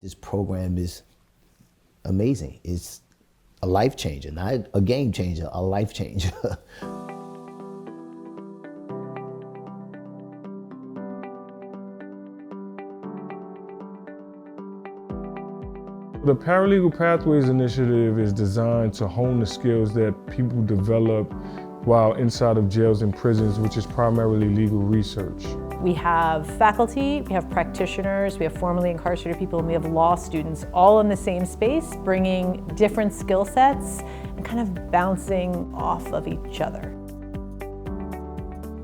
This program is amazing. It's a life changer, not a game changer, a life changer. The Paralegal Pathways Initiative is designed to hone the skills that people develop while inside of jails and prisons, which is primarily legal research. We have faculty, we have practitioners, we have formerly incarcerated people, and we have law students all in the same space, bringing different skill sets and kind of bouncing off of each other.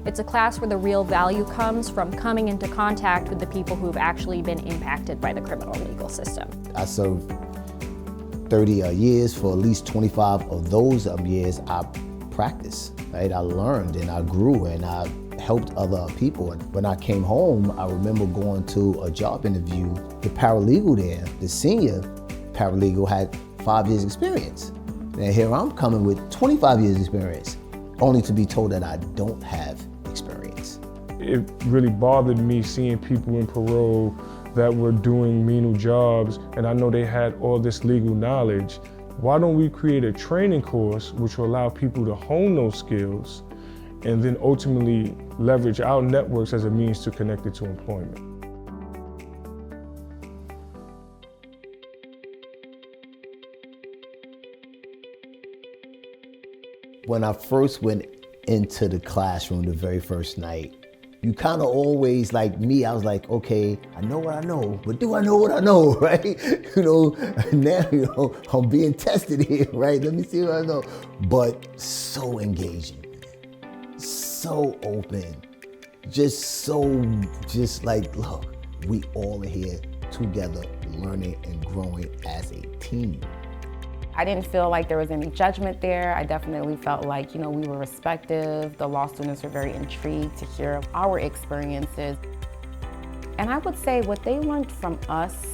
It's a class where the real value comes from coming into contact with the people who have actually been impacted by the criminal legal system. I served 30 years. For at least 25 of those years, I practiced, right? I learned and I grew and I helped other people. And when I came home, I remember going to a job interview. The paralegal there, the senior paralegal, had 5 years experience. And here I'm coming with 25 years experience, only to be told that I don't have experience. It really bothered me seeing people in parole that were doing menial jobs, and I know they had all this legal knowledge. Why don't we create a training course which will allow people to hone those skills and then ultimately leverage our networks as a means to connect it to employment? When I first went into the classroom the very first night, you kind of always, like me, I was like, okay, I know what I know, but do I know what I know, right? Now, I'm being tested here, right? Let me see what I know. But so engaging, so open, just like, look, we all are here together, learning and growing as a team. I didn't feel like there was any judgment there. I definitely felt like, we were respectful. The law students were very intrigued to hear our experiences. And I would say what they learned from us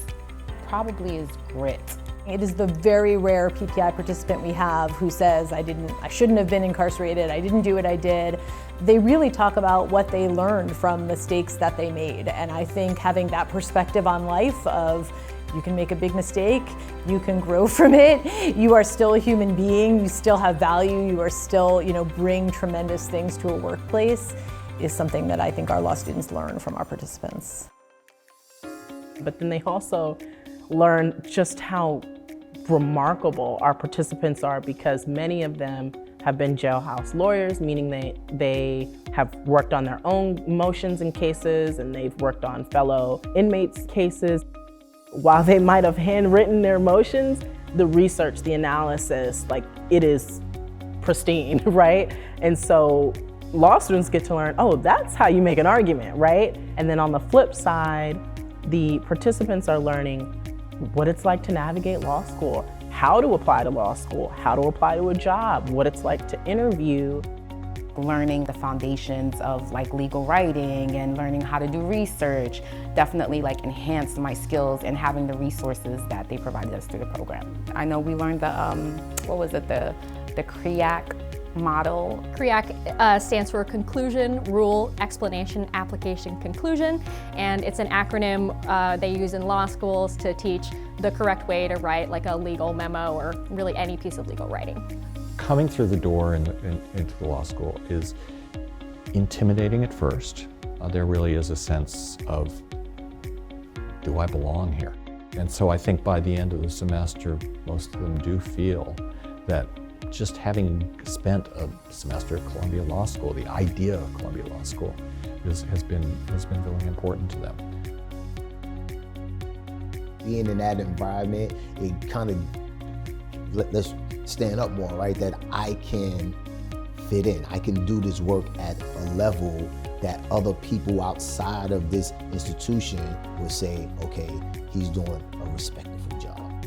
probably is grit. It is the very rare PPI participant we have who says, I shouldn't have been incarcerated, I didn't do what I did. They really talk about what they learned from mistakes that they made. And I think having that perspective on life of, you can make a big mistake, you can grow from it, you are still a human being, you still have value, you are still, bring tremendous things to a workplace, is something that I think our law students learn from our participants. But then they also learn just how remarkable our participants are, because many of them have been jailhouse lawyers, meaning they have worked on their own motions and cases, and they've worked on fellow inmates' cases. While they might have handwritten their motions, the research, the analysis, it is pristine, right? And so law students get to learn, oh, that's how you make an argument, right? And then on the flip side, the participants are learning what it's like to navigate law school, how to apply to law school, how to apply to a job, what it's like to interview. Learning the foundations of legal writing and learning how to do research definitely enhanced my skills and having the resources that they provided us through the program. I know we learned the CREAC model. CREAC stands for Conclusion, Rule, Explanation, Application, Conclusion, and it's an acronym they use in law schools to teach the correct way to write a legal memo or really any piece of legal writing. Coming through the door into the law school is intimidating at first. There really is a sense of, do I belong here? And so I think by the end of the semester, most of them do feel that just having spent a semester at Columbia Law School, the idea of Columbia Law School has been really important to them. Being in that environment, it kind of let's stand up more, right? That I can fit in. I can do this work at a level that other people outside of this institution will say, okay, he's doing a respectful job.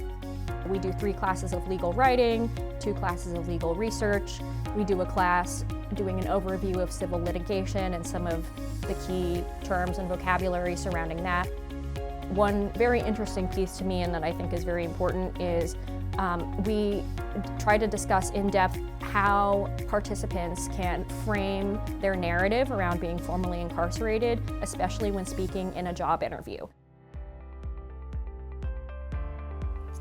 We do 3 classes of legal writing, 2 classes of legal research. We do a class doing an overview of civil litigation and some of the key terms and vocabulary surrounding that. One very interesting piece to me and that I think is very important is we try to discuss in depth how participants can frame their narrative around being formerly incarcerated, especially when speaking in a job interview.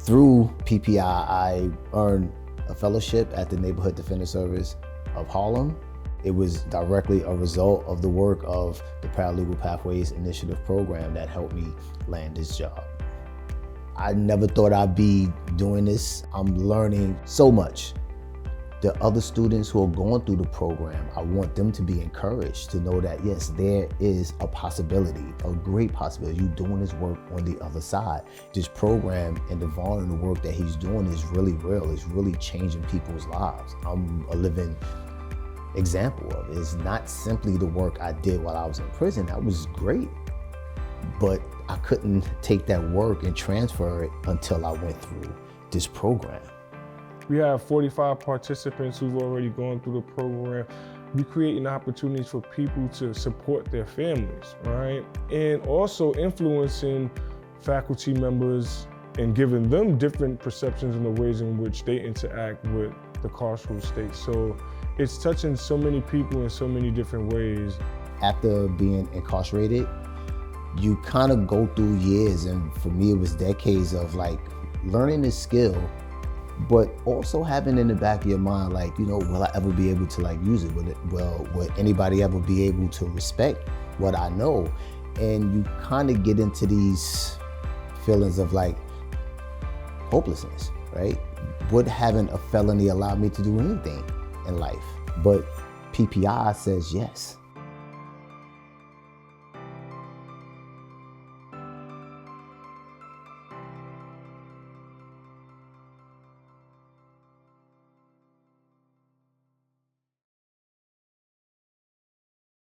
Through PPI, I earned a fellowship at the Neighborhood Defender Service of Harlem. It was directly a result of the work of the Paralegal Pathways Initiative program that helped me land this job. I never thought I'd be doing this. I'm learning so much. The other students who are going through the program, I want them to be encouraged to know that yes, there is a possibility, a great possibility. You doing this work on the other side. This program and the volume of work that he's doing is really real. It's really changing people's lives. I'm a living example of it. It's not simply the work I did while I was in prison. That was great, but I couldn't take that work and transfer it until I went through this program. We have 45 participants who've already gone through the program. We're creating opportunities for people to support their families, right? And also influencing faculty members and giving them different perceptions in the ways in which they interact with the carceral state. So it's touching so many people in so many different ways. After being incarcerated, you kind of go through years, and for me it was decades of like learning this skill, but also having in the back of your mind, like, you know, will I ever be able to like use it? Will anybody ever be able to respect what I know? And you kind of get into these feelings of like hopelessness, right? Would having a felony allow me to do anything in life? But PPI says yes.